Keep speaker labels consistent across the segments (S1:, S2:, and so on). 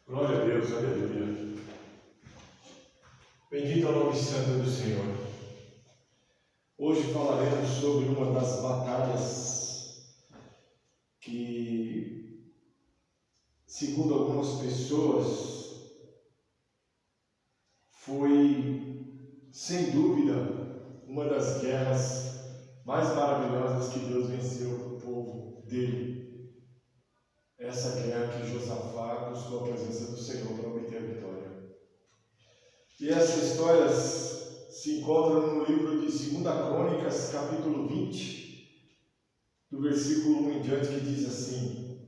S1: Glória a Deus, aleluia. Bendito é o nome santo do Senhor. Hoje falaremos sobre uma das batalhas que, segundo algumas pessoas, foi, sem dúvida, uma das guerras mais maravilhosas que Deus venceu para o povo dele. Essa guerra que Josafá buscou a presença do Senhor para obter a vitória. E essas histórias se encontram no livro de 2 Crônicas, capítulo 20, do versículo 1 em diante, que diz assim: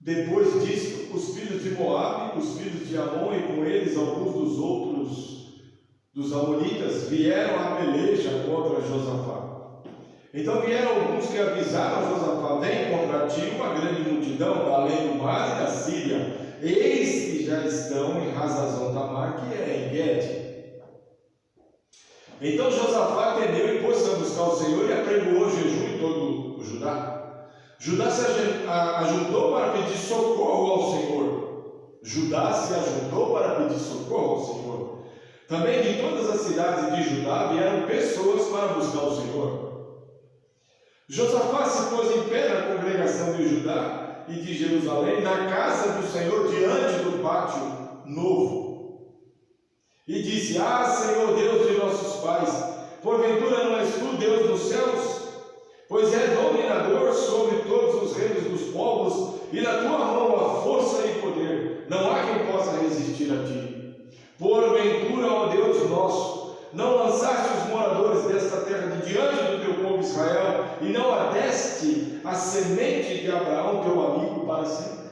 S1: Depois disso, os filhos de Moabe, os filhos de Amon e com eles alguns dos outros dos amonitas vieram à peleja contra Josafá. Então vieram alguns que avisaram a Josafá: vem contra ti uma grande multidão além do mar e da Síria, eis que já estão em Hazazon Tamar, que é em Gede. Então Josafá temeu e pôs-se a buscar o Senhor e apregoou jejum em todo o Judá. Judá se ajuntou para pedir socorro ao Senhor. Judá se ajuntou para pedir socorro ao Senhor. Também de todas as cidades de Judá vieram pessoas para buscar o Senhor. Josafá se pôs em pé na congregação de Judá e de Jerusalém, na casa do Senhor, diante do pátio novo, e disse: Ah, Senhor Deus de nossos pais, porventura não és tu Deus dos céus? Pois é dominador sobre todos os reinos dos povos, e na tua mão há força e poder, não há quem possa resistir a ti. Porventura, ó Deus nosso, não lançaste os moradores desta terra de diante do teu povo Israel, e não adeste a semente de Abraão, teu amigo, para sempre?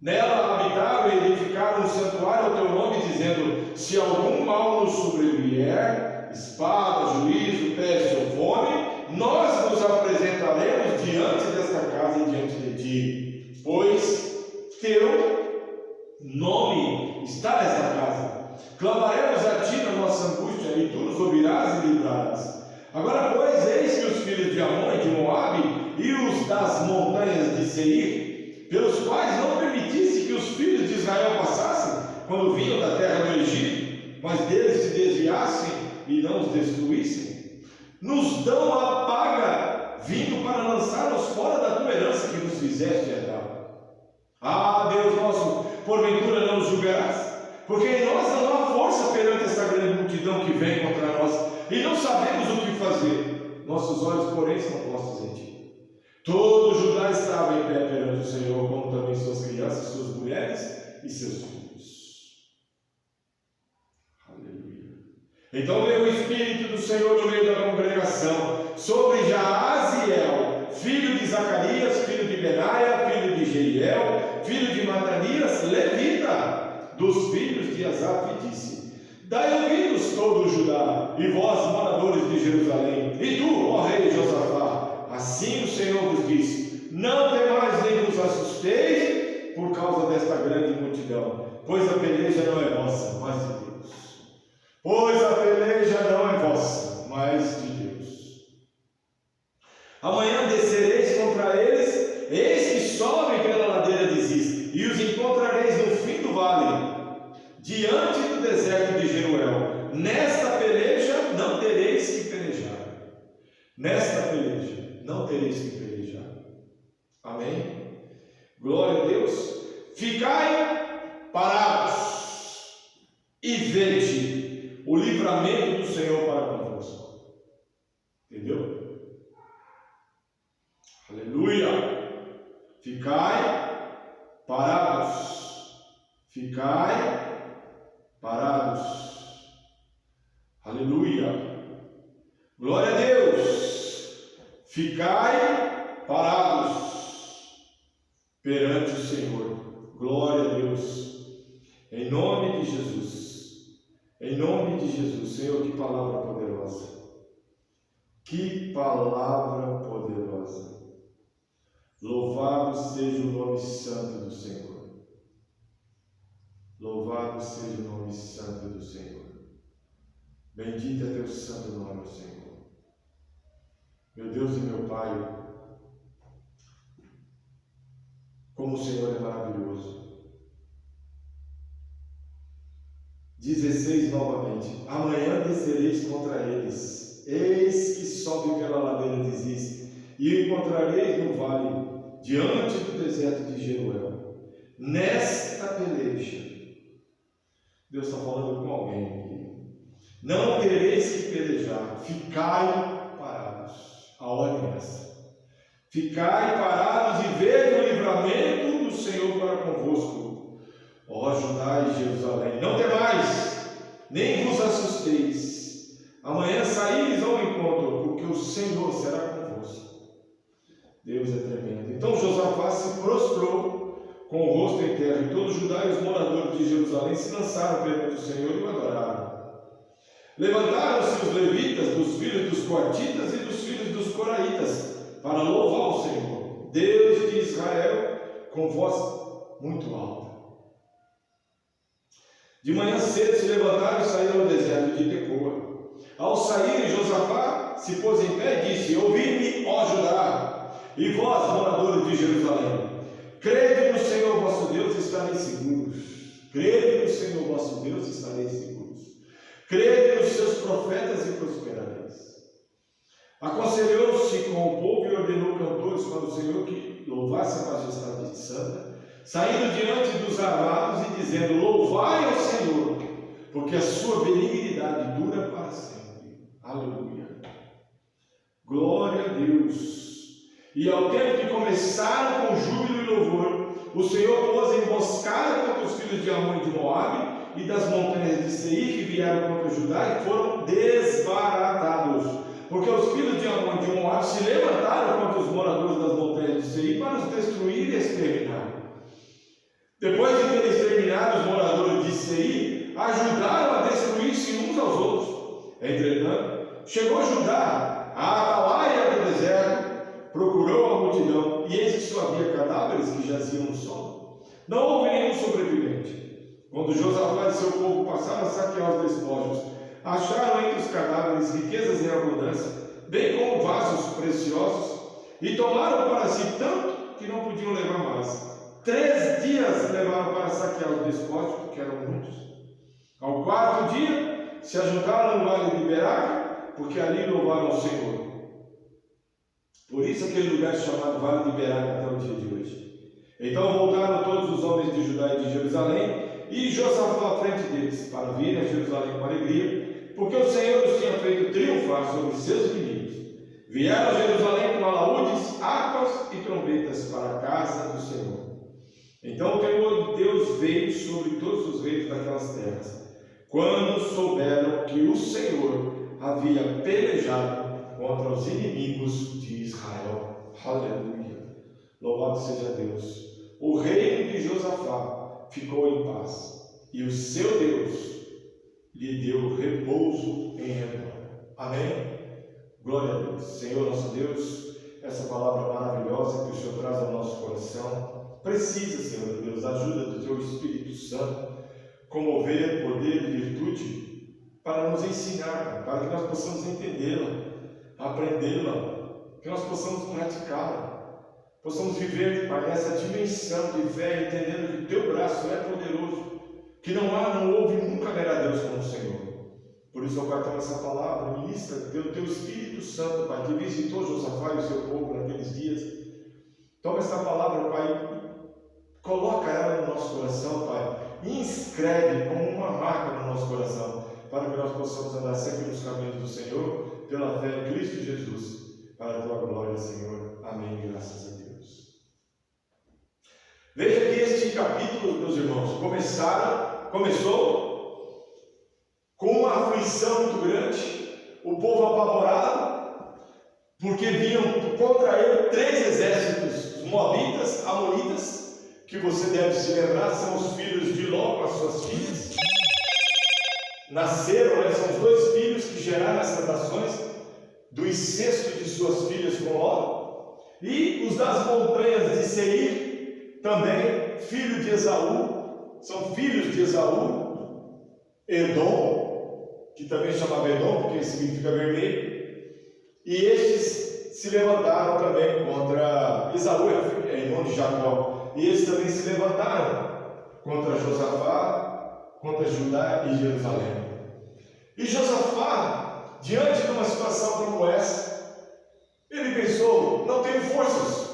S1: Nela habitaram e edificaram um santuário ao teu nome, dizendo: se algum mal nos sobrevier, espada, juízo, peste ou fome, nós nos apresentaremos diante desta casa e diante de ti, pois teu nome está nesta casa. Clamaremos a ti na nossa angústia, e tu nos ouvirás e livrarás. Agora, pois, eis que os filhos de Amon e de Moabe e os das montanhas de Seir, pelos quais não permitisse que os filhos de Israel passassem, quando vinham da terra do Egito, mas deles se desviassem e não os destruíssem, nos dão a paga, vindo para lançar-nos fora da tua herança que nos fizeste herdar. Ah, Deus nosso, porventura não nos julgarás? Porque em nós não há força perante esta grande multidão que vem contra nós, e não sabemos o que fazer. Nossos olhos, porém, estão postos em ti. Todo Judá estava em pé perante o Senhor, como também suas crianças, suas mulheres e seus filhos. Aleluia. Então veio o Espírito do Senhor no meio da congregação sobre Jaaziel, filho de Zacarias, filho de Benaia, filho de Jeiel, filho de Matanias, levita, dos filhos de Asaf, e disse: dai ouvidos todo o Judá, e vós, moradores de Jerusalém, e tu, ó rei Josafá, assim o Senhor vos diz: não temais nem vos assusteis por causa desta grande multidão, pois a peleja não é vossa, mas de Deus. Pois a peleja não é vossa, mas de Deus. Amanhã descereis contra eles, eis que sobem pela ladeira de Ziz, e os encontrareis no fim do vale, diante do deserto de Jeruel. Nesta peleja não tereis que pelejar. Nesta peleja não tereis que pelejar. Amém? Glória a Deus. Ficai parados e vede o livramento do Senhor para convosco. Entendeu? Aleluia. Ficai parados. Ficai parados. Aleluia. Glória a Deus. Ficai parados perante o Senhor. Glória a Deus. Em nome de Jesus. Em nome de Jesus. Senhor, que palavra poderosa. Que palavra poderosa. Louvado seja o nome santo do Senhor. Louvado seja o nome santo do Senhor. Bendito é teu santo nome, Senhor. Meu Deus e meu Pai, como o Senhor é maravilhoso. 16 novamente. Amanhã descereis contra eles. Eis que sobe pela ladeira de Ziz, e o encontrareis no vale, diante do deserto de Jeruel. Nesta peleja, Deus está falando com alguém aqui. Não tereis que pelejar, ficai parados. A ordem é essa. Ficai parados e vede o livramento do Senhor para convosco. Ó Judá e Jerusalém, não temais, nem vos assusteis. Amanhã saíres ao encontro, porque o Senhor será convosco. Deus é tremendo. Então Josafá se prostrou com o rosto em terra, e todo Judá e os moradores de Jerusalém se lançaram perante o Senhor e o adoraram. Levantaram-se os levitas, dos filhos dos coatitas e dos filhos dos coraitas, para louvar o Senhor, Deus de Israel, com voz muito alta. De manhã cedo se levantaram e saíram ao deserto de Tecoa. Ao saírem, Josafá se pôs em pé e disse: ouvi-me, ó Judá, e vós, moradores de Jerusalém, crede no Senhor vosso Deus e estareis seguros. Crede no Senhor vosso Deus e estareis seguros. Crede nos seus profetas e prosperareis. Aconselhou-se com o povo e ordenou cantores para o Senhor que louvasse a majestade santa, saindo diante dos armados e dizendo: louvai ao Senhor, porque a sua benignidade dura para sempre. Aleluia. Glória a Deus. E ao tempo que começaram com júbilo e louvor, o Senhor pôs emboscada contra os filhos de Amon e de Moabe e das montanhas de Seir, que vieram contra Judá, e foram desbaratados. Porque os filhos de Amon e de Moabe se levantaram contra os moradores das montanhas de Seir para os destruir e exterminar. Depois de terem exterminado os moradores de Seir, ajudaram a destruir-se uns aos outros. Entretanto, chegou Judá à atalaia do deserto, procurou a multidão, e eis que só havia cadáveres que jaziam no solo. Não houve nenhum sobrevivente. Quando Josafá e seu povo passaram a saquear os despojos, acharam entre os cadáveres riquezas em abundância, bem como vasos preciosos, e tomaram para si tanto que não podiam levar mais. 3 dias levaram para saquear os despojos, porque eram muitos. Ao 4º dia, se ajuntaram no vale de Beraca, porque ali louvaram o Senhor. Por isso aquele lugar é chamado Vale de Beraca até o dia de hoje. Então voltaram todos os homens de Judá e de Jerusalém, e Josafá à frente deles, para virem a Jerusalém com alegria, porque o Senhor os tinha feito triunfar sobre seus inimigos. Vieram a Jerusalém com alaúdes, harpas e trombetas para a casa do Senhor. Então o temor de Deus veio sobre todos os reis daquelas terras, quando souberam que o Senhor havia pelejado contra os inimigos de Israel. Aleluia! Louvado seja Deus! O reino de Josafá ficou em paz, e o seu Deus lhe deu repouso em redor. Amém? Glória a Deus. Senhor nosso Deus, essa palavra maravilhosa que o Senhor traz ao nosso coração, precisa, Senhor Deus, ajuda do Teu Espírito Santo, comover, poder e virtude, para nos ensinar, para que nós possamos entendê-la, aprendê-la, que nós possamos praticá-la, possamos viver, Pai, nessa dimensão de fé, entendendo que o Teu braço é poderoso, que não houve e nunca haverá Deus como o Senhor. Por isso, Pai, toma essa palavra, ministra pelo Teu Espírito Santo, Pai, que visitou Josafá e o seu povo naqueles dias. Toma essa palavra, Pai, coloca ela no nosso coração, Pai, e inscreve como uma marca no nosso coração, para que nós possamos andar sempre nos caminhos do Senhor, pela fé em Cristo Jesus, para a Tua glória, Senhor. Amém. Graças a Deus. Veja que este capítulo, meus irmãos, começou com uma aflição muito grande, o povo apavorado, porque vinham contra ele 3 exércitos, os moabitas, amonitas, que você deve se lembrar, são os filhos de Ló com as suas filhas. Nasceram, são os 2 filhos que geraram essas nações, do incesto de suas filhas com Ló, e os das montanhas de Seir, também, filho de Esaú, são filhos de Esaú, Edom, que também chamava Edom, porque significa vermelho, e estes se levantaram também contra Esaú, irmão de Jacó, e eles também se levantaram contra Josafá, contra Judá e Jerusalém. E Josafá, diante de uma situação como essa, ele pensou: não tenho forças,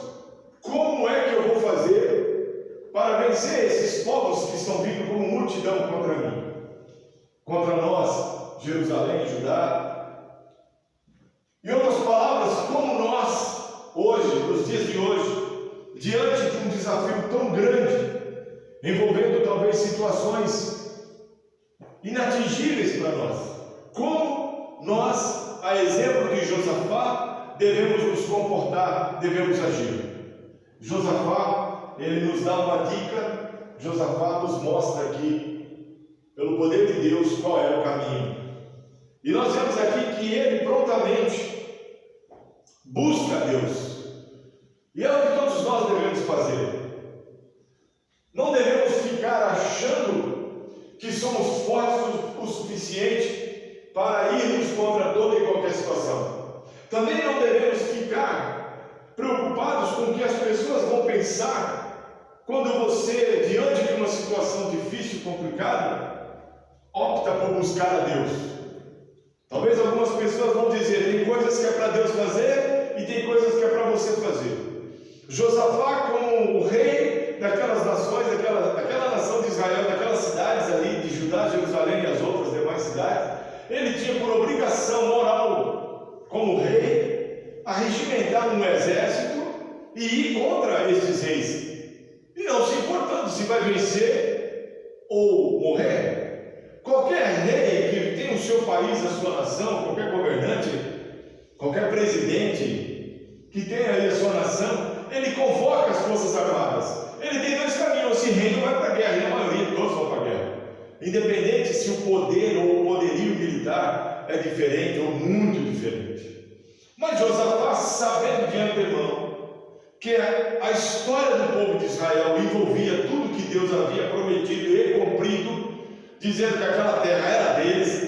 S1: como é que eu vou fazer para vencer esses povos que estão vindo como multidão contra mim, contra nós, Jerusalém e Judá? Em outras palavras, como nós, hoje, nos dias de hoje, diante de um desafio tão grande, envolvendo talvez situações inatingíveis para nós, como nós, a exemplo de Josafá, devemos nos comportar, devemos agir? Josafá, ele nos dá uma dica. Josafá nos mostra aqui, pelo poder de Deus, qual é o caminho. E nós vemos aqui que ele prontamente busca Deus. E é o que todos nós devemos fazer. Não devemos ficar achando que somos fortes o suficiente para irmos contra toda e qualquer situação. Também não devemos ficar preocupados com o que as pessoas vão pensar quando você, diante de uma situação difícil, complicada, opta por buscar a Deus. Talvez algumas pessoas vão dizer: tem coisas que é para Deus fazer e tem coisas que é para você fazer. Josafá, como o rei daquelas nações, daquela nação de Israel, daquelas cidades ali de Judá, Jerusalém e as outras demais cidades, ele tinha por obrigação moral, como rei, a regimentar um exército e ir contra estes reis, e não se importando se vai vencer ou morrer. Qualquer rei que tem o seu país, a sua nação, qualquer governante, qualquer presidente que tenha aí a sua nação, ele convoca as forças armadas. Ele tem dois caminhos: se reino vai para a guerra, e a maioria todos vão para a guerra, independente se o poder ou o poderio militar é diferente ou muito diferente. Mas Josafá, sabendo de antemão que a história do povo de Israel envolvia tudo que Deus havia prometido e cumprido, dizendo que aquela terra era deles,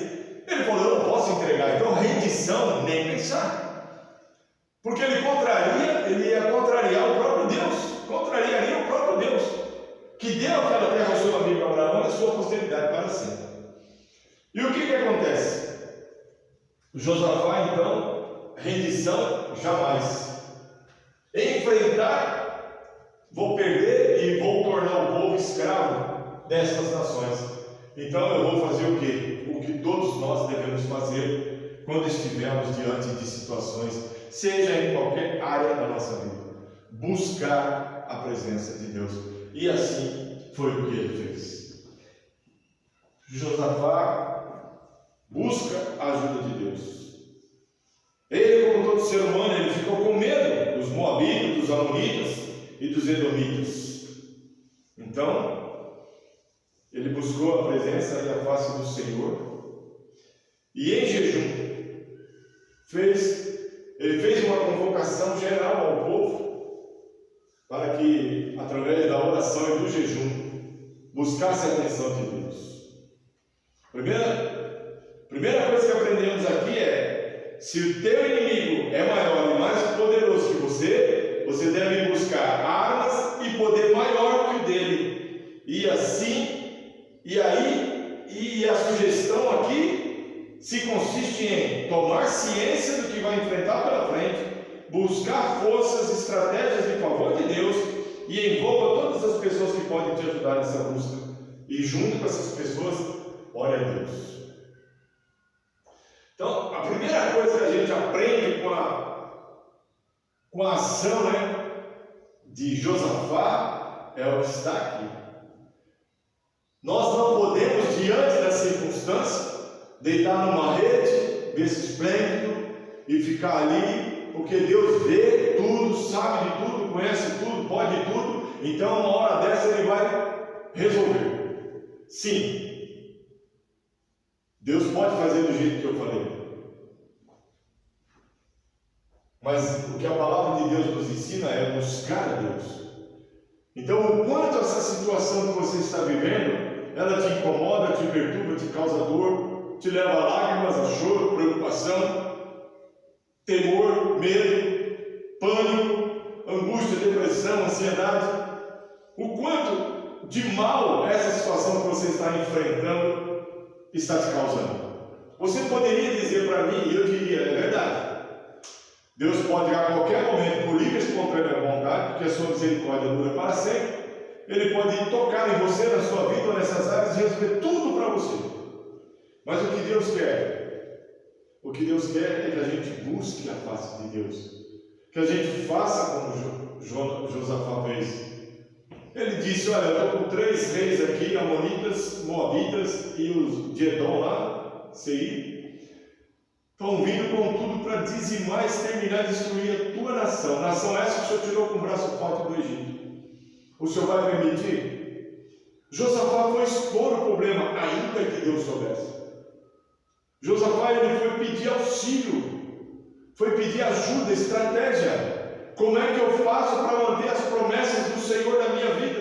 S1: ele falou: eu não posso entregar. Então rendição, nem pensar, porque ele ia contrariar o próprio Deus, contrariaria o próprio Deus, que deu aquela terra ao seu amigo Abraão e à sua posteridade para sempre. E o que acontece? Josafá, então, rendição jamais. Enfrentar, vou perder e vou tornar o povo escravo destas nações. Então eu vou fazer o quê? O que todos nós devemos fazer quando estivermos diante de situações, seja em qualquer área da nossa vida: buscar a presença de Deus. E assim foi o que ele fez. Josafá busca a ajuda de Deus. Ele, como todo ser humano, ele ficou com medo dos moabitas, dos amonitas e dos edomitas. Então, ele buscou a presença e a face do Senhor, e em jejum ele fez uma convocação geral ao povo para que, através da oração e do jejum, buscasse a atenção de Deus. Primeira coisa que aprendemos aqui é: se o teu inimigo é maior e mais poderoso que você, você deve buscar armas e poder maior que o dele. E a sugestão aqui se consiste em tomar ciência do que vai enfrentar pela frente, buscar forças, estratégias em favor de Deus, e envolva todas as pessoas que podem te ajudar nessa busca. E junto com essas pessoas, ore a Deus. Então, a primeira coisa que a gente aprende com a ação, de Josafá é o que está aqui. Nós não podemos, diante da circunstância, deitar numa rede, berço esplêndido, e ficar ali, porque Deus vê tudo, sabe de tudo, conhece tudo, pode tudo. Então, uma hora dessa ele vai resolver. Sim, Deus pode fazer do jeito que eu falei. Mas o que a palavra de Deus nos ensina é buscar a Deus. Então, o quanto essa situação que você está vivendo, ela te incomoda, te perturba, te causa dor, te leva a lágrimas, a choro, preocupação, temor, medo, pânico, angústia, depressão, ansiedade. o quanto de mal essa situação que você está enfrentando está te causando. Você poderia dizer para mim, e eu diria, é verdade, Deus pode a qualquer momento, por livre e espontânea vontade, porque a sua misericórdia dura para sempre, Ele pode tocar em você, na sua vida ou nessas áreas e resolver tudo para você. Mas o que Deus quer? O que Deus quer é que a gente busque a face de Deus. Que a gente faça como Josafá fez. Ele disse, olha, eu estou com 3 reis aqui, Amonitas, Moabitas e os de Edom lá, Seir. Estão vindo com tudo para dizimar, exterminar, destruir a tua nação. Nação essa que o Senhor tirou com o braço forte do Egito. O Senhor vai permitir? Josafá foi expor o problema, ainda que Deus soubesse. Josafá ele foi pedir auxílio, foi pedir ajuda, estratégia. Como é que eu faço para manter as promessas do Senhor na minha vida?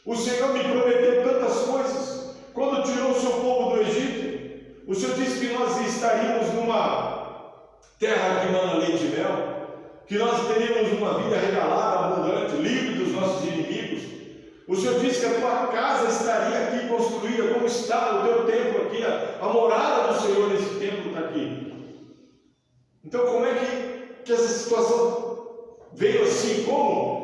S1: O Senhor me prometeu tantas coisas. Quando tirou o seu povo do Egito, o Senhor disse que nós estaríamos numa terra que mana leite e mel, que nós teríamos uma vida regalada, abundante, livre dos nossos inimigos. O Senhor disse que a tua casa estaria aqui construída, como está o teu templo aqui, a morada do Senhor nesse templo está aqui. Então, como é que essa situação veio assim? Como?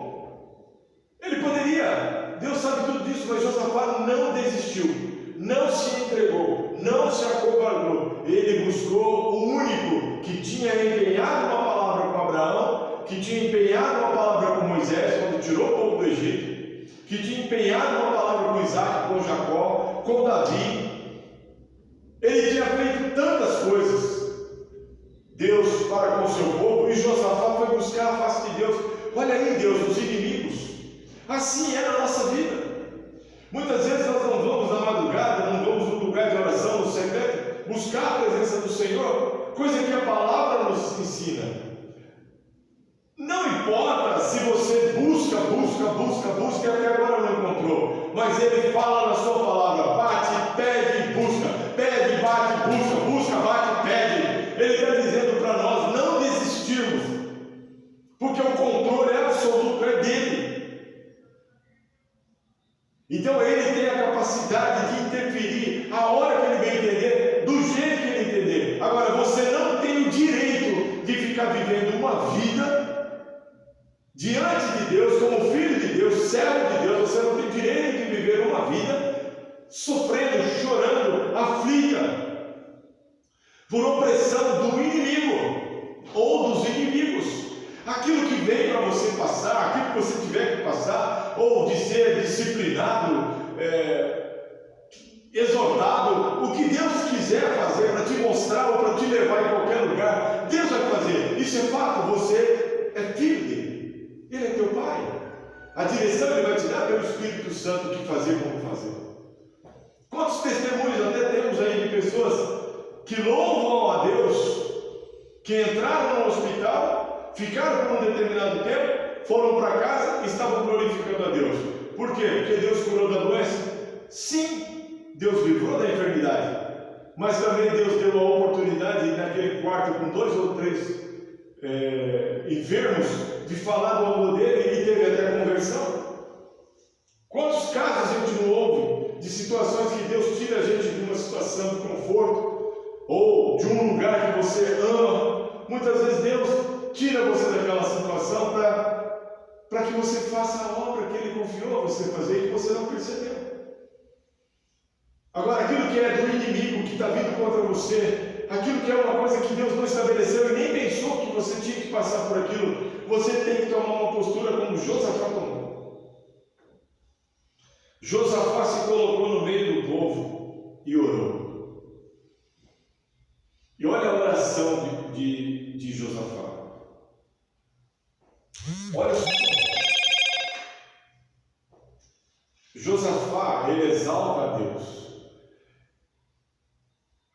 S1: Ele poderia, Deus sabe tudo disso, mas Josafá não desistiu, não se entregou, não se acovardou. Ele buscou o único que tinha empenhado uma palavra com Abraão, que tinha empenhado uma palavra com Moisés, quando tirou o povo do Egito, que tinha empenhado uma palavra com Isaac, com Jacó, com Davi. Ele tinha feito tantas coisas, Deus para com o seu povo, e Josafá foi buscar a face de Deus. Olha aí, Deus, os inimigos. Assim era a nossa vida. Muitas vezes nós não vamos na madrugada, não vamos no lugar de oração, no secreto, buscar a presença do Senhor, coisa que a palavra nos ensina. Não importa se você busca e até agora não encontrou, mas Ele fala na sua palavra, bate, pede, busca, pede, bate, busca, bate, pede. Ele está dizendo para nós não desistirmos, porque o controle absoluto é dele. Então Ele tem a capacidade de interferir a hora que Ele bem entender, do jeito que Ele entender. Agora, você não tem o direito de ficar vivendo uma vida diante de Deus, como filho de Deus, servo de Deus. Você não tem direito de viver uma vida sofrendo, chorando, aflita, por opressão do inimigo ou dos inimigos. Aquilo que vem para você passar, aquilo que você tiver que passar, ou de ser disciplinado, exortado, o que Deus quiser fazer para te mostrar ou para te levar em qualquer lugar, Deus vai fazer. Isso é fato, você é filho dele. Ele é teu Pai. A direção Ele vai te dar pelo Espírito Santo de fazer como fazer. Quantos testemunhos até temos aí de pessoas que louvam a Deus, que entraram no hospital, ficaram por um determinado tempo, foram para casa e estavam glorificando a Deus. Por quê? Porque Deus curou da doença? Sim, Deus livrou da enfermidade, mas também Deus deu a oportunidade naquele quarto com 2 ou 3 enfermos de falar do amor dele, e teve até conversão. Quantos casos a gente não ouve de situações que Deus tira a gente de uma situação de conforto ou de um lugar que você ama? Muitas vezes Deus tira você daquela situação para que você faça a obra que Ele confiou a você fazer e que você não percebeu. Agora, aquilo que é do inimigo que está vindo contra você, aquilo que é uma coisa que Deus não estabeleceu e nem pensou que você tinha que passar por aquilo, você tem que tomar uma postura como Josafá tomou. Josafá se colocou no meio do povo e orou. E olha a oração de Josafá. Olha só. Josafá, ele exalta a Deus.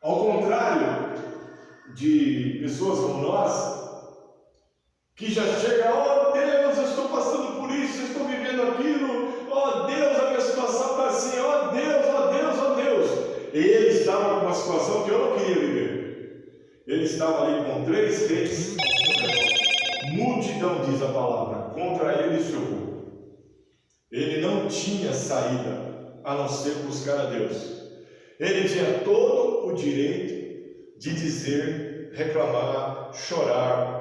S1: Ao contrário de pessoas como nós, que já chega, oh Deus, eu estou passando por isso, eu estou vivendo aquilo, oh Deus, a minha situação está assim, oh Deus, oh Deus, oh Deus. Ele estava com uma situação que eu não queria viver. Ele estava ali com 3 reis, multidão, diz a palavra, contra ele e seu povo. ele não tinha saída a não ser buscar a Deus. Ele tinha todo o direito de dizer, reclamar, chorar,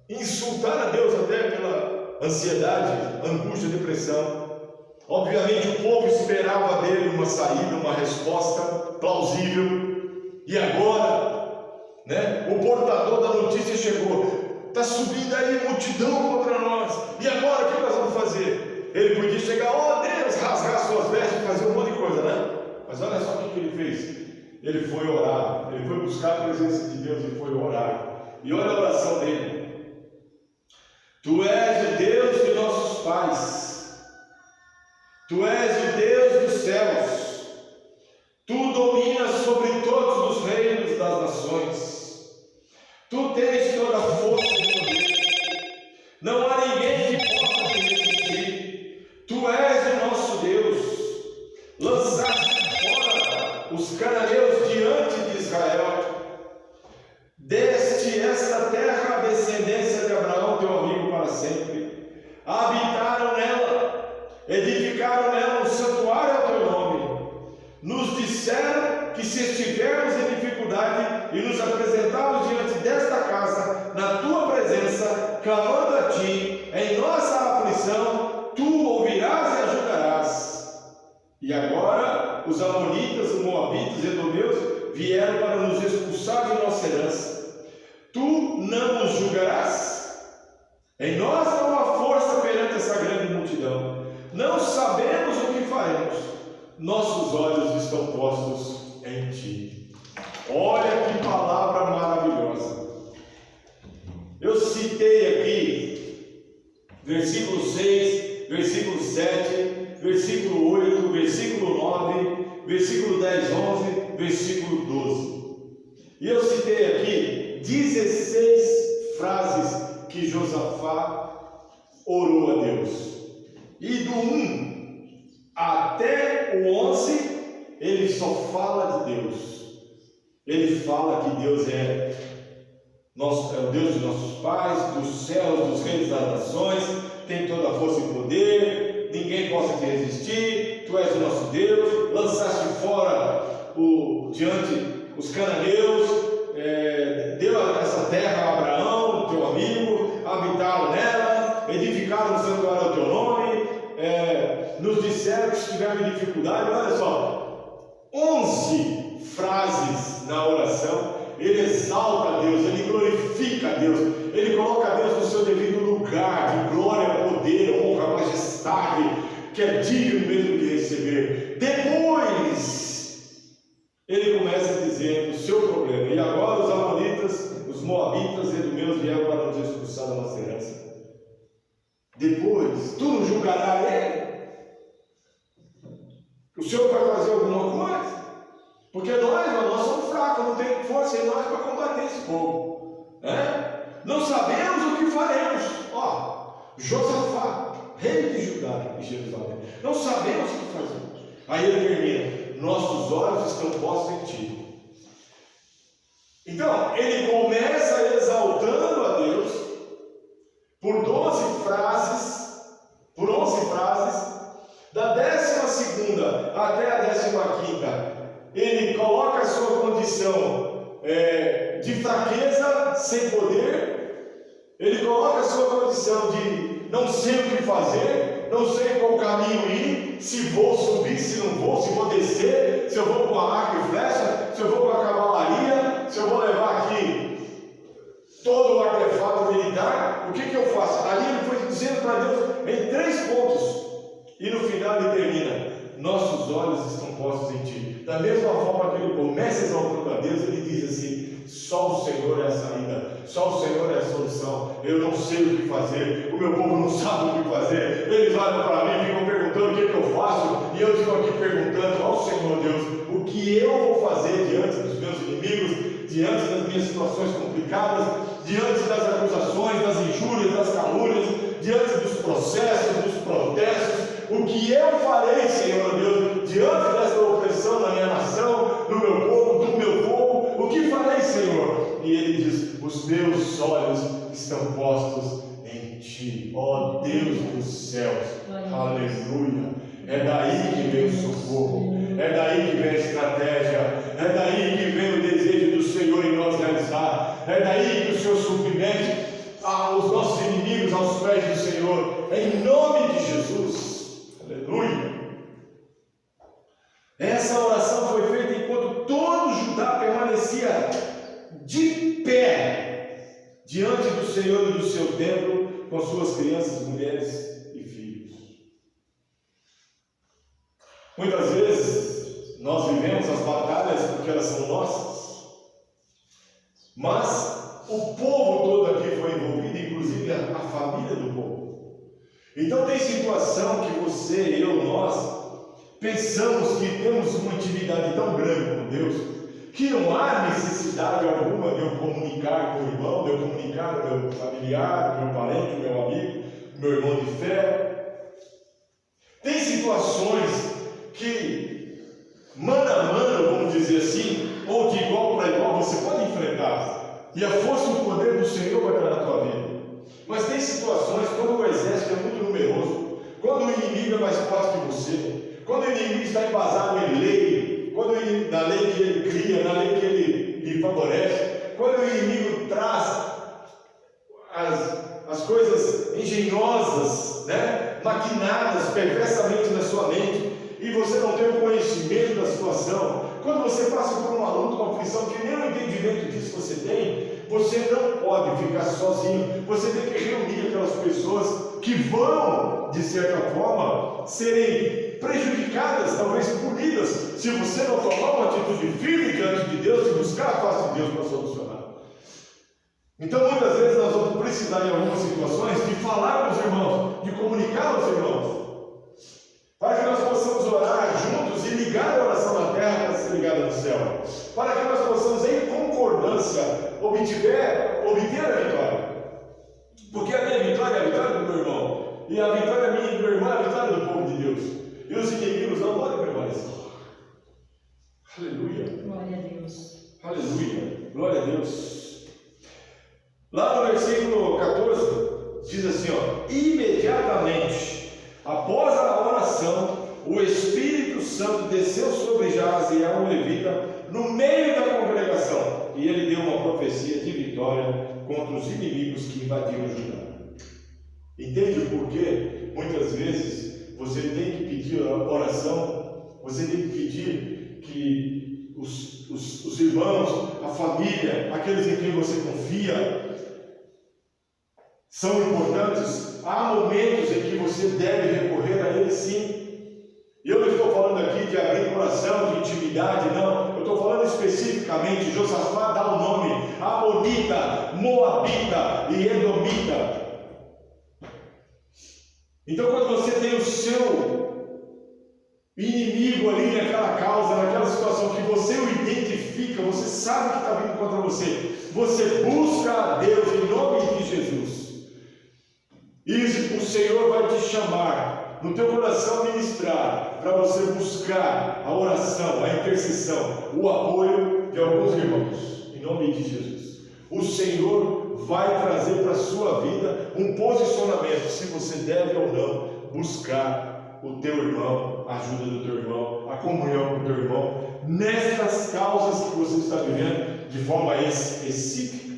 S1: insultar a Deus até pela ansiedade, angústia, depressão. Obviamente o povo esperava dele uma saída, uma resposta plausível. E agora, o portador da notícia chegou. Está subindo aí multidão contra nós. E agora o que nós vamos fazer? Ele podia chegar, ó Deus, rasgar suas vestes e fazer um monte de coisa, né? Mas olha só o que ele fez. Ele foi orar. Ele foi buscar a presença de Deus e foi orar. E olha a oração dele. Tu és o Deus de nossos pais. Tu és o Deus dos céus. Tu dominas sobre todos os reinos das nações. Tu tens toda a força e poder. Não há ninguém que possa te resistir. Tu és o nosso Deus. Lançaste fora os cananeus diante de Israel. Deste esta terra à descendência de Abraão, teu amigo, para sempre. Habitaram nela, edificaram nela um santuário ao teu nome. Nos disseram que se estivermos em dificuldade e nos apresentarmos diante desta casa, na tua presença, clamando a ti, em nossa aflição, tu ouvirás e ajudarás. E agora os amonitas, os moabitas e edomeus vieram para nos expulsar de nossa herança. Tu não nos julgarás? Em nós não há força perante essa grande multidão. Não sabemos o que faremos. Nossos olhos estão postos em ti. Olha que palavra maravilhosa. Eu citei aqui versículo 6, versículo 7, versículo 8, versículo 9, versículo 10, 11, versículo 12. E eu citei aqui 16 frases que Josafá orou a Deus. E do 1 até o 11, ele só fala de Deus. Ele fala que Deus é o Deus de nossos pais, dos céus, dos reis das nações, tem toda a força e poder, ninguém possa te resistir, tu és o nosso Deus, lançaste fora diante os cananeus, deu essa terra a Abraão, teu amigo, habitaram nela, edificaram um santuário ao teu nome, nos disseram que se tivermos dificuldade, olha só, 11 frases na oração. Ele exalta a Deus, ele glorifica a Deus, ele coloca a Deus no seu devido lugar de glória, poder, honra, majestade, que é digno mesmo de receber. Depois, ele começa dizendo o seu problema. E agora os amonitas, os moabitas e edomeus vieram para nos expulsar da nossa herança. Depois, tu não julgarás ele? O Senhor vai fazer alguma coisa? Porque nós somos fracos, não temos força em nós para combater esse povo. Não sabemos o que faremos. Josafá, rei de Judá e Jerusalém, não sabemos o que fazemos. Aí ele termina: nossos olhos estão postos em ti. Então, ele começa exaltando a Deus por 11 frases, da 12ª até a 15ª. Ele coloca a sua condição de fraqueza, sem poder. Ele coloca a sua condição de não sei o que fazer, não sei qual caminho ir, se vou subir, se não vou, se vou descer, se eu vou com a arco e flecha, se eu vou com a cavalaria, se eu vou levar aqui todo o artefato militar. O que eu faço? Ali ele foi dizendo para Deus em 3 pontos. E no final ele termina: nossos olhos estão postos em ti. Da mesma forma que ele começa exaltando a Deus, ele diz assim: só o Senhor é a saída, só o Senhor é a solução. Eu não sei o que fazer, o meu povo não sabe o que fazer. Eles olham para mim e ficam perguntando o que eu faço, e eu estou aqui perguntando ao Senhor Deus o que eu vou fazer diante dos meus inimigos, diante das minhas situações complicadas, diante das acusações, das injúrias, das calúnias, diante dos processos, dos protestos. O que eu farei, Senhor Deus, diante dessa opressão na minha nação, no meu povo, do meu povo? O que farei, Senhor? E ele diz: os meus olhos estão postos em ti. ti, ó Deus dos céus. Aleluia. É daí que vem o socorro, é daí que vem a estratégia, é daí que vem o desejo do Senhor em nós realizar, é daí que o Senhor submete os nossos inimigos aos pés do Senhor, em nome de Jesus. Aleluia. Essa oração foi feita enquanto todo Judá permanecia de pé diante do Senhor e do seu templo, com suas crianças, mulheres e filhos. Muitas vezes nós vivemos as batalhas porque elas são nossas, mas o povo todo aqui foi envolvido, inclusive a família do povo. Então tem situação que você, eu, nós pensamos que temos uma intimidade tão grande com Deus, que não há necessidade alguma de eu comunicar com o irmão, de eu comunicar com o meu familiar, meu parente, meu amigo, meu irmão de fé. Tem situações que, mano a mano, vamos dizer assim, ou de igual para igual, você pode enfrentar, e a força e o poder do Senhor vai estar na tua vida. Mas tem situações, quando o exército é muito numeroso, quando o inimigo é mais forte que você, quando o inimigo está embasado em lei, na lei que ele cria, na lei que ele lhe favorece, quando o inimigo traz as coisas engenhosas, maquinadas perversamente na sua mente, e você não tem o conhecimento da situação, quando você passa por uma luta, uma aflição, que nem o entendimento disso você tem, você não pode ficar sozinho, você tem que reunir aquelas pessoas que vão, de certa forma, serem prejudicadas, talvez punidas, se você não tomar uma atitude firme diante de Deus e buscar a face de Deus para solucionar. Então, muitas vezes nós vamos precisar, em algumas situações, de falar com os irmãos, de comunicar aos irmãos, para que nós possamos orar juntos e ligar a oração na terra para ser ligada no céu, para que nós possamos, em concordância, obter a vitória. Porque a minha vitória é a vitória do meu irmão, e a vitória minha e do meu irmão é a vitória do povo de Deus, e os inimigos não podem permanecer. Aleluia.
S2: Glória a Deus.
S1: Aleluia. Glória a Deus. Lá no versículo 14, diz assim, imediatamente, após a oração, o Espírito Santo desceu sobre Jaziel, um levita, no meio da congregação, e ele deu uma profecia de vitória contra os inimigos que invadiam Judá. Entende o porquê? Muitas vezes você tem que pedir oração, você tem que pedir que os irmãos, a família, aqueles em quem você confia, são importantes. Há momentos em que você deve recorrer a eles, sim. E eu não estou falando aqui de abrir coração, de intimidade, não. Eu estou falando especificamente, Josafá dá o nome Amonita, Moabita e Edomita. Então, quando você tem o seu inimigo ali naquela causa, naquela situação que você o identifica, você sabe que está vindo contra você, você busca a Deus em nome de Jesus. E o Senhor vai te chamar, no teu coração ministrar, para você buscar a oração, a intercessão, o apoio de alguns irmãos, em nome de Jesus. O Senhor vai trazer para a sua vida um posicionamento, se você deve ou não buscar o teu irmão, a ajuda do teu irmão, a comunhão com o teu irmão, nestas causas que você está vivendo, de forma específica.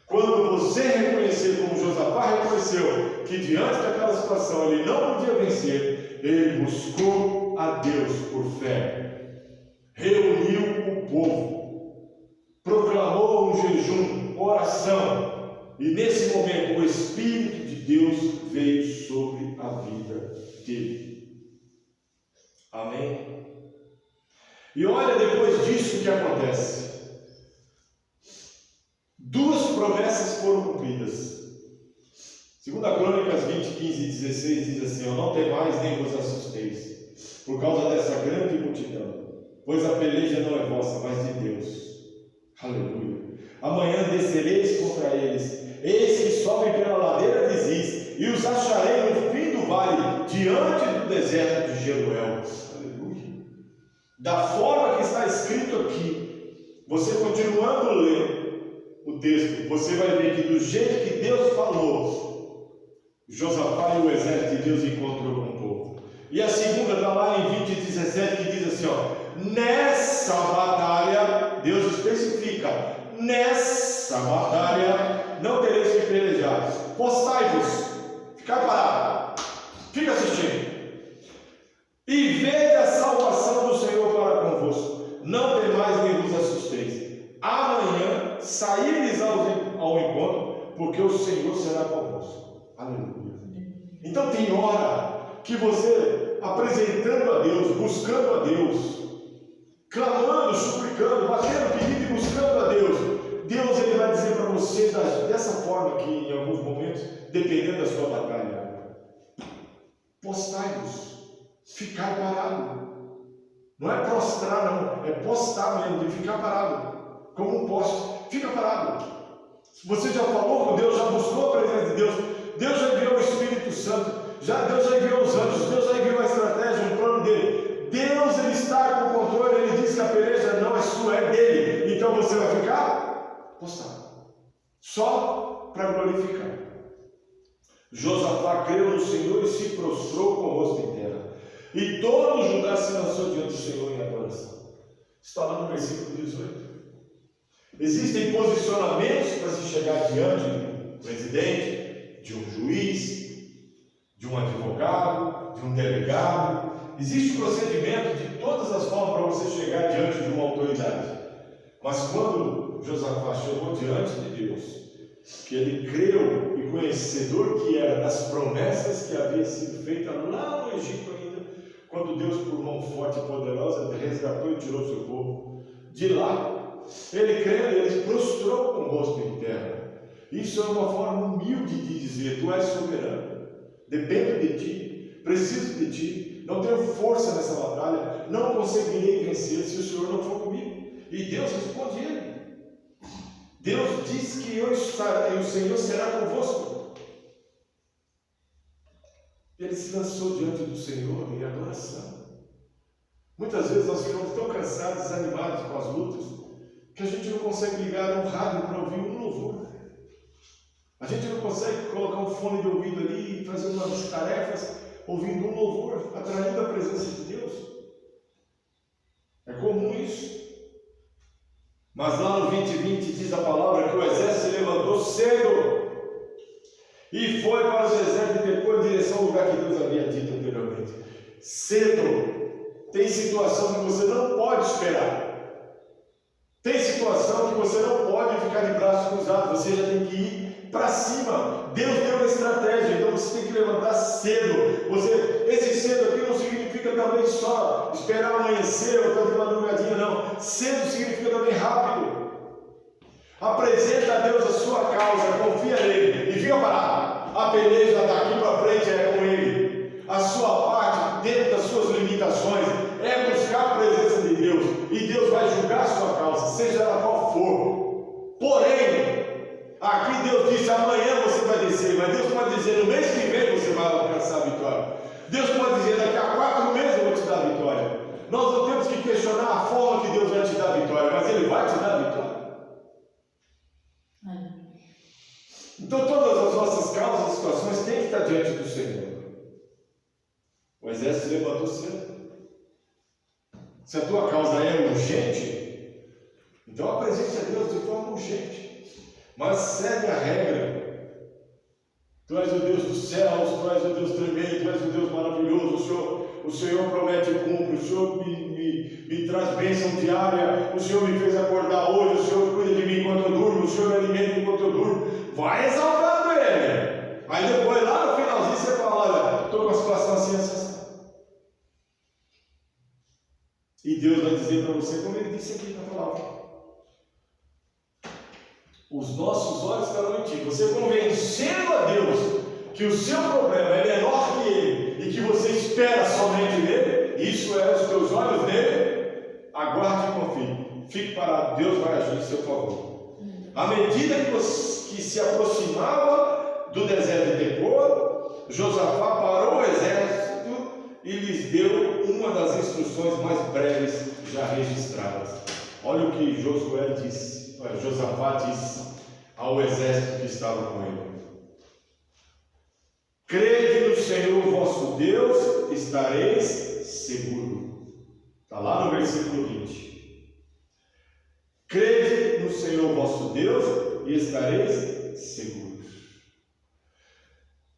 S1: Quando você reconhecer, como Josafá reconheceu, que diante daquela situação ele não podia vencer, ele buscou a Deus por fé, reuniu o povo, proclamou um jejum, oração, e nesse momento o Espírito de Deus veio sobre a vida dele. Amém? E olha depois disso o que acontece. Duas promessas foram cumpridas. 2 Crônicas 20, 15 e 16 diz assim: não temais nem vos assusteis, por causa dessa grande multidão, pois a peleja não é vossa, mas de Deus. Aleluia. Amanhã descereis contra eles, eis que sobem pela ladeira de Ziz, e os acharei no fim do vale, diante do deserto de Jeruel. Aleluia. Da forma que está escrito aqui, você continuando a ler o texto, você vai ver que do jeito que Deus falou, Josafá e o exército de Deus encontrou com o povo. E a segunda está lá em 20:17, que diz assim, nessa batalha, Deus especifica, nessa batalha não tereis que pelejar, postai-vos, ficar parado, fica assistindo, e vede a salvação do Senhor para convosco, não temais nem vos assusteis, amanhã saíres ao encontro, porque o Senhor será convosco. Aleluia. Então tem hora que você, apresentando a Deus, buscando a Deus, clamando, suplicando, batendo pedido e buscando a Deus, Deus ele vai dizer para você dessa forma que em alguns momentos, dependendo da sua batalha, postai-vos, ficar parado. Não é prostrar não, é postar mesmo, de ficar parado, como um poste, fica parado. Você já falou com Deus, já buscou a presença de Deus, Deus já enviou o Espírito Santo, Deus já enviou os anjos, Deus já enviou a estratégia, um plano dele. Deus ele está com o controle, ele diz que a peleja não é sua, é dele. Então você vai ficar postado, só para glorificar. Josafá creu no Senhor e se prostrou com o rosto em terra. E todo Judá se lançou diante do Senhor em adoração. Está lá no versículo 18. Existem posicionamentos para se chegar diante de um presidente, de um juiz, de um advogado, de um delegado. Existe um procedimento de todas as formas para você chegar diante de uma autoridade. Mas quando Josafá chegou diante de Deus, que ele creu e conhecedor que era das promessas que havia sido feitas lá no Egito ainda, quando Deus por mão forte e poderosa resgatou e tirou seu povo de lá, ele creu, ele prostrou com o rosto em terra. Isso é uma forma humilde de dizer: tu és soberano, dependo de ti, preciso de ti, não tenho força nessa batalha, não conseguirei vencer se o Senhor não for comigo. E Deus responde ele. Deus diz que eu estarei, o Senhor será convosco. Ele se lançou diante do Senhor em adoração. Muitas vezes nós ficamos tão cansados, desanimados com as lutas, que a gente não consegue ligar um rádio para ouvir um louvor. A gente não consegue colocar um fone de ouvido ali e fazer umas tarefas ouvindo um louvor, atraindo a presença de Deus. É comum isso. Mas lá no 20:20 diz a palavra que o exército se levantou cedo e foi para os exércitos e depois em direção ao lugar que Deus havia dito anteriormente. Cedo. Tem situação que você não pode esperar. Tem situação que você não pode ficar de braços cruzados, você já tem que ir para cima. Deus deu uma estratégia, então você tem que levantar cedo. Esse cedo aqui não significa também só esperar amanhecer ou estar de madrugadinha, não. Cedo significa também rápido. Apresenta a Deus a sua causa, confia nele e fica parado. A peleja daqui para frente é com ele. A sua parte, dentro das suas limitações, é buscar a presença de Deus. E Deus vai julgar a sua causa, seja ela qual for. Porém, aqui Deus disse: amanhã você vai descer. Mas Deus pode dizer: no mês que vem você vai alcançar a vitória. Deus pode dizer: daqui a 4 meses eu vou te dar a vitória. Nós não temos que questionar a forma que Deus vai te dar a vitória, mas Ele vai te dar a vitória. Então todas as nossas causas e situações têm que estar diante do Senhor. O exército se levantou cedo. Se a tua causa é urgente, então apresente a Deus de forma urgente. Mas segue a regra. Tu és o Deus dos céus, tu és o Deus tremendo, tu és o Deus maravilhoso. O Senhor promete e cumpre, o Senhor me traz bênção diária, o Senhor me fez acordar hoje, o Senhor cuida de mim enquanto eu durmo, o Senhor me alimenta enquanto eu durmo. Vai exaltando Ele. Aí depois, lá no finalzinho, você fala: olha, estou com a situação assim, assim. E Deus vai dizer para você, como Ele disse aqui na palavra: os nossos olhos estarão em ti. Você convencendo a Deus que o seu problema é menor que Ele e que você espera somente nele, isso é os teus olhos nele, aguarde e confie. Fique parado, Deus vai agir em seu favor. À medida que se aproximava do deserto de Tecoa, Josafá parou o exército e lhes deu uma das instruções mais breves já registradas. Olha o que Josafá disse ao exército que estava com ele: Senhor vosso Deus estareis seguro. Está lá no versículo 20. Crede no Senhor vosso Deus e estareis seguros.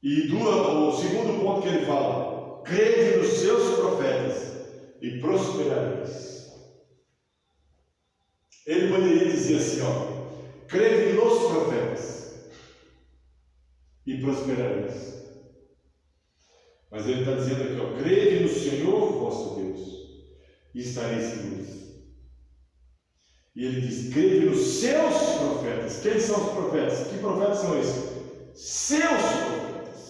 S1: E o segundo ponto que ele fala: crede nos seus profetas e prosperareis. Ele poderia dizer assim, crede nos profetas e prosperareis. Mas ele está dizendo aqui, crede no Senhor vosso Deus e estareis seguros. E ele diz, crede nos seus profetas. Quem são os profetas? Que profetas são esses? Seus profetas.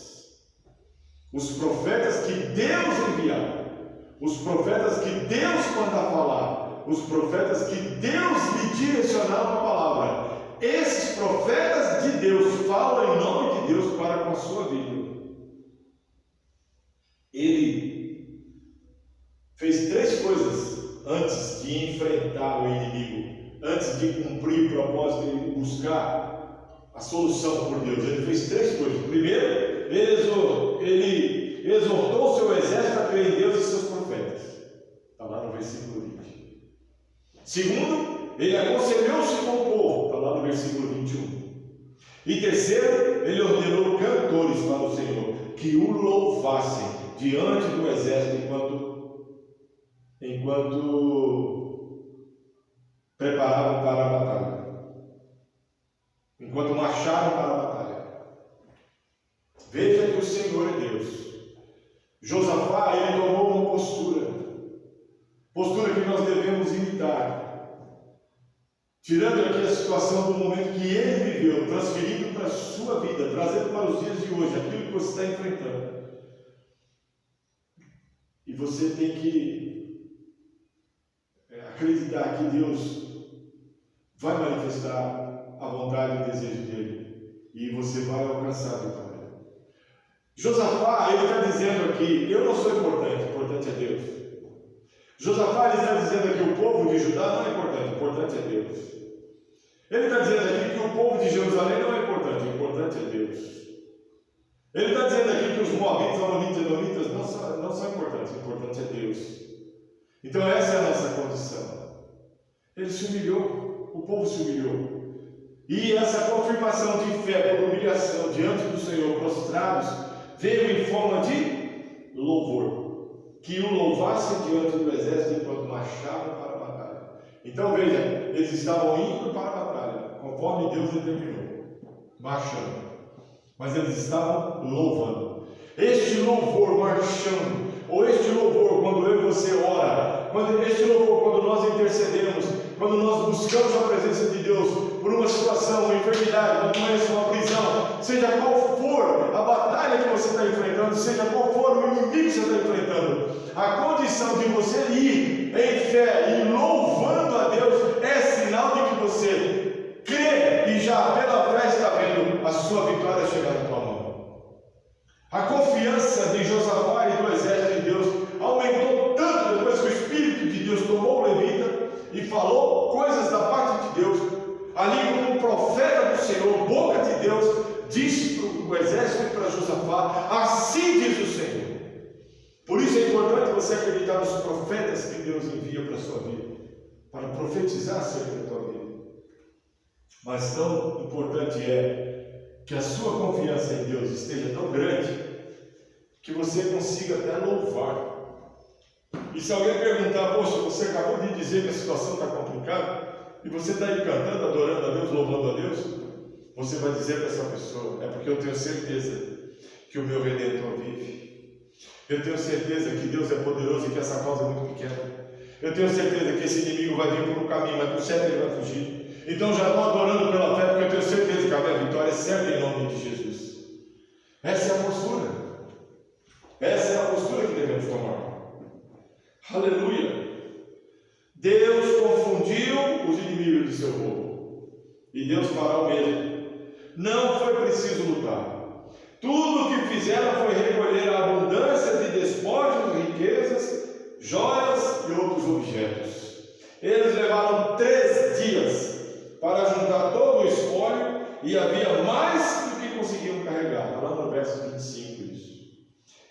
S1: Os profetas que Deus enviar. Os profetas que Deus manda falar. Os profetas que Deus lhe direcionar uma palavra. Esses profetas de Deus falam em nome de Deus para com a sua vida. Ele fez 3 coisas antes de enfrentar o inimigo, antes de cumprir o propósito e buscar a solução por Deus. Ele fez 3 coisas. Primeiro, ele exortou o seu exército a crer em Deus e seus profetas. Está lá no versículo 20. Segundo, ele aconselhou-se com o povo. Está lá no versículo 21. E terceiro, ele ordenou cantores para o Senhor, que o louvassem diante do exército enquanto preparavam para a batalha, enquanto marchavam para a batalha. Veja que o Senhor é Deus. Josafá, ele tomou uma postura que nós devemos imitar, tirando aqui a situação do momento que ele viveu, transferindo para a sua vida, trazendo para os dias de hoje aquilo que você está enfrentando. E você tem que acreditar que Deus vai manifestar a vontade e o desejo dele. E você vai alcançar a vitória. Josafá, ele está dizendo aqui, eu não sou importante, importante é Deus. Josafá, ele está dizendo aqui, o povo de Judá não é importante, importante é Deus. Ele está dizendo aqui que o povo de Jerusalém não é importante, importante é Deus. Ele está dizendo aqui que os moabitas, amonitas e edomitas não são importantes, o importante é Deus. Então essa é a nossa condição. Ele se humilhou, o povo se humilhou. E essa confirmação de fé por humilhação diante do Senhor, prostrados, veio em forma de louvor, que o louvasse diante do exército enquanto marchavam para a batalha. Então veja, eles estavam indo para a batalha, conforme Deus determinou, marchando. Mas eles estavam louvando. Este louvor marchando, ou este louvor quando eu e você ora, este louvor quando nós intercedemos, quando nós buscamos a presença de Deus por uma situação, uma enfermidade, uma doença, uma prisão, seja qual for a batalha que você está enfrentando, seja qual for o inimigo que você está enfrentando, a condição de você ir em fé e louvando a Deus é sinal de que você crê e já pela fé está vendo a sua vitória chegar na tua mão. A confiança de Josafá e do exército de Deus aumentou tanto depois que o Espírito de Deus tomou o levita e falou coisas da parte de Deus. Ali como um profeta do Senhor, boca de Deus, disse para o exército e para Josafá, assim diz o Senhor. Por isso é importante você acreditar nos profetas que Deus envia para a sua vida, para profetizar acerca da tua vida. Mas tão importante é que a sua confiança em Deus esteja tão grande que você consiga até louvar. E se alguém perguntar, poxa, você acabou de dizer que a situação está complicada e você está aí cantando, adorando a Deus, louvando a Deus, você vai dizer para essa pessoa, é porque eu tenho certeza que o meu Redentor vive. Eu tenho certeza que Deus é poderoso e que essa causa é muito pequena. Eu tenho certeza que esse inimigo vai vir por um caminho, mas por certo ele vai fugir. Então já estou adorando pela fé, porque eu tenho certeza que a minha vitória é certa em nome de Jesus. Essa é a postura. Essa é a postura que devemos tomar. Aleluia. Deus confundiu os inimigos de seu povo. E Deus fará o mesmo. Não foi preciso lutar. Tudo o que fizeram foi recolher a abundância de despojos, riquezas, joias e outros objetos. Eles levaram 3 dias para juntar todo o espólio e havia mais do que conseguiam carregar. Lá no verso 25 isso.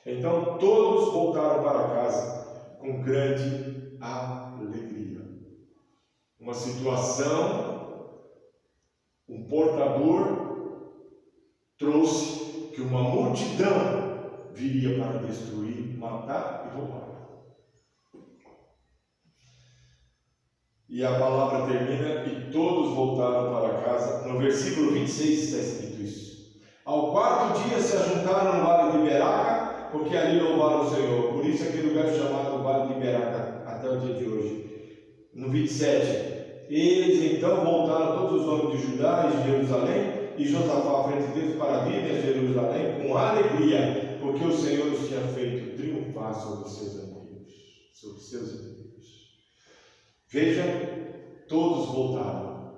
S1: Então todos voltaram para casa com grande alegria. Uma situação, um portador trouxe que uma multidão viria para destruir, matar e roubar. E a palavra termina, e todos voltaram para casa. No versículo 26 está escrito isso. Ao quarto dia se ajuntaram no vale de Beraca, porque ali louvaram o Senhor. Por isso aquele lugar é chamado Vale de Beraca, até o dia de hoje. No 27, eles então voltaram todos os homens de Judá e de Jerusalém, e Josafá à frente deles para virem a Jerusalém com alegria, porque o Senhor os tinha feito triunfar sobre os seus inimigos. Vejam, todos voltaram.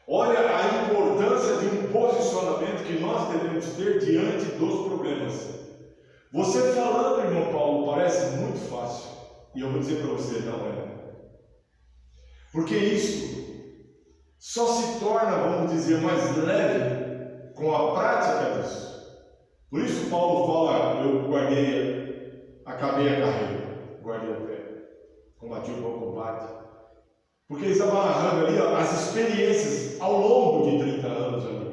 S1: Olha a importância de um posicionamento que nós devemos ter diante dos problemas. Você falando, irmão Paulo, parece muito fácil. E eu vou dizer para você, não é. Porque isso só se torna, vamos dizer, mais leve com a prática disso. Por isso Paulo fala, eu acabei a carreira, guardei a fé. Combati o bom combate. Porque ele estava narrando ali as experiências ao longo de 30 anos ali.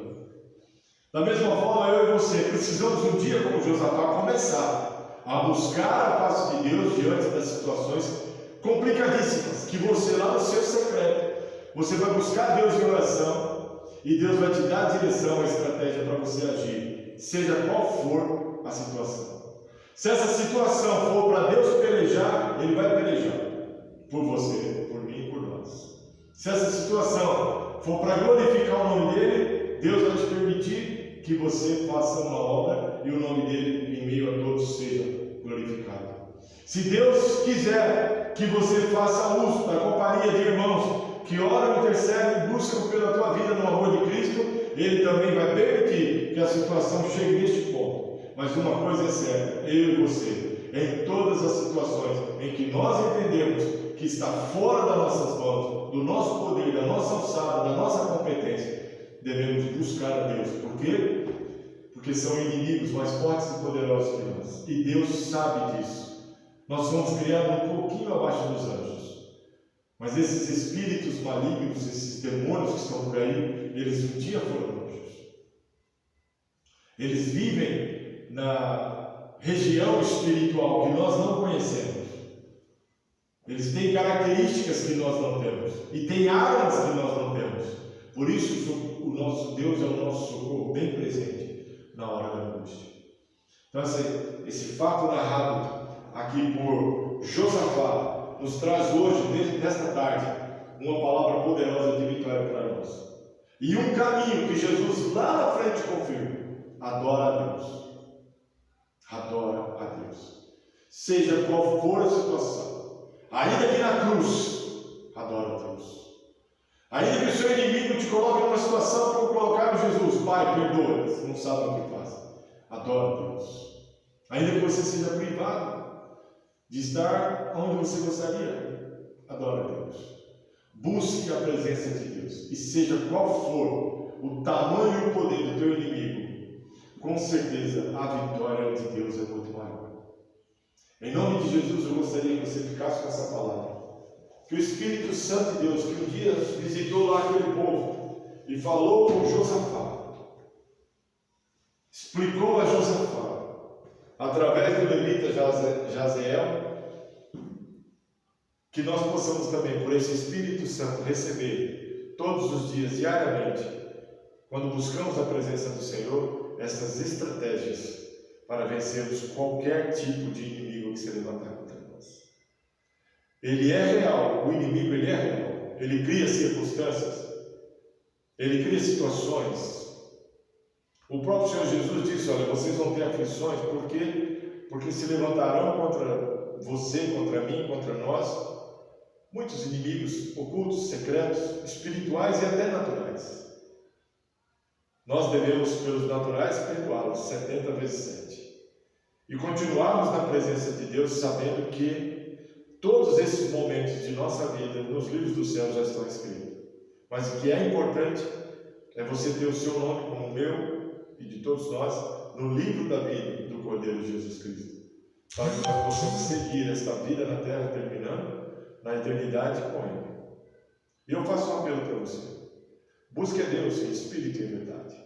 S1: Da mesma forma, eu e você precisamos um dia, como Josafá, começar a buscar a face de Deus diante das situações complicadíssimas, que você lá no seu secreto, você vai buscar Deus em oração, e Deus vai te dar a direção, a estratégia para você agir, seja qual for a situação. Se essa situação for para Deus pelejar, Ele vai pelejar. Por você, por mim e por nós. Se essa situação for para glorificar o nome dele, Deus vai te permitir que você faça uma obra e o nome dele em meio a todos seja glorificado. Se Deus quiser que você faça uso da companhia de irmãos que oram, intercedem e buscam pela tua vida no amor de Cristo, Ele também vai permitir que a situação chegue neste ponto. Mas uma coisa é certa, eu e você, em todas as situações em que nós entendemos que está fora das nossas mãos, do nosso poder, da nossa alçada, da nossa competência, devemos buscar a Deus. Por quê? Porque são inimigos mais fortes e poderosos que nós. E Deus sabe disso. Nós fomos criados um pouquinho abaixo dos anjos. Mas esses espíritos malignos, esses demônios que estão por aí, eles um dia foram anjos. Eles vivem na região espiritual que nós não conhecemos. Eles têm características que nós não temos. E têm armas que nós não temos. Por isso o nosso Deus é o nosso socorro bem presente na hora da angústia. Então esse fato narrado aqui por Josafá nos traz hoje, nesta tarde, uma palavra poderosa de vitória para nós. E um caminho que Jesus lá na frente confirma. Adora a Deus. Adora a Deus. Seja qual for a situação. Ainda que na cruz, adora a Deus. Ainda que o seu inimigo te coloque numa situação como colocaram Jesus, Pai, perdoa, eles não sabem o que fazem. Adora a Deus. Ainda que você seja privado de estar onde você gostaria, adora a Deus. Busque a presença de Deus. E seja qual for o tamanho e o poder do teu inimigo, com certeza a vitória de Deus é muito maior. Em nome de Jesus, eu gostaria que você ficasse com essa palavra. Que o Espírito Santo de Deus, que um dia visitou lá aquele povo e falou com Josafá, explicou a Josafá, através do levita Jaziel, que nós possamos também, por esse Espírito Santo, receber todos os dias, diariamente, quando buscamos a presença do Senhor, essas estratégias para vencermos qualquer tipo de inimigo que se levantar contra nós. Ele é real, o inimigo ele é real. Ele cria circunstâncias, ele cria situações. O próprio Senhor Jesus disse, olha, vocês vão ter aflições, por quê? Porque se levantarão contra você, contra mim, contra nós, muitos inimigos ocultos, secretos, espirituais e até naturais. Nós devemos, pelos naturais, perdoá-los 70 vezes 7. E continuarmos na presença de Deus, sabendo que todos esses momentos de nossa vida, nos livros do céu, já estão escritos. Mas o que é importante é você ter o seu nome como o meu e de todos nós no livro da vida do Cordeiro Jesus Cristo, para que nós possamos seguir esta vida na terra, terminando na eternidade com Ele. E eu faço um apelo para você: busque a Deus em espírito e em verdade.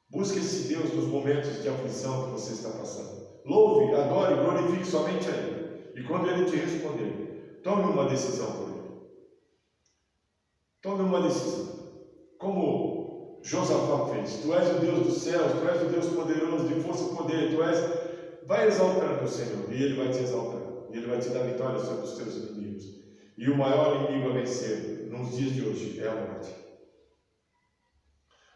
S1: Busque esse Deus nos momentos de aflição que você está passando. Louve, adore, glorifique somente a Ele. E quando Ele te responder, tome uma decisão por Ele. Tome uma decisão. Como Josafá fez: tu és o Deus dos céus, tu és o Deus poderoso, de força e poder, tu és. Vai exaltando o Senhor, e Ele vai te exaltar, e Ele vai te dar vitória sobre os teus inimigos. E o maior inimigo a vencer nos dias de hoje é a morte.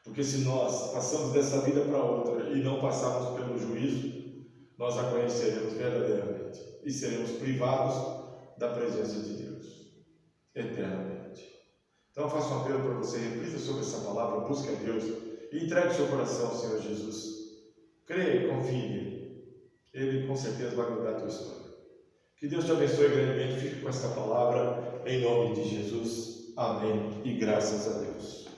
S1: Porque se nós passamos dessa vida para outra e não passarmos pelo juízo, nós a conheceremos verdadeiramente e seremos privados da presença de Deus eternamente. Então eu faço um apelo para você: reflita sobre essa palavra, busque a Deus e entregue o seu coração ao Senhor Jesus. Creia, confie nele. Ele com certeza vai mudar a tua história. Que Deus te abençoe grandemente. Fique com esta palavra em nome de Jesus. Amém. E graças a Deus.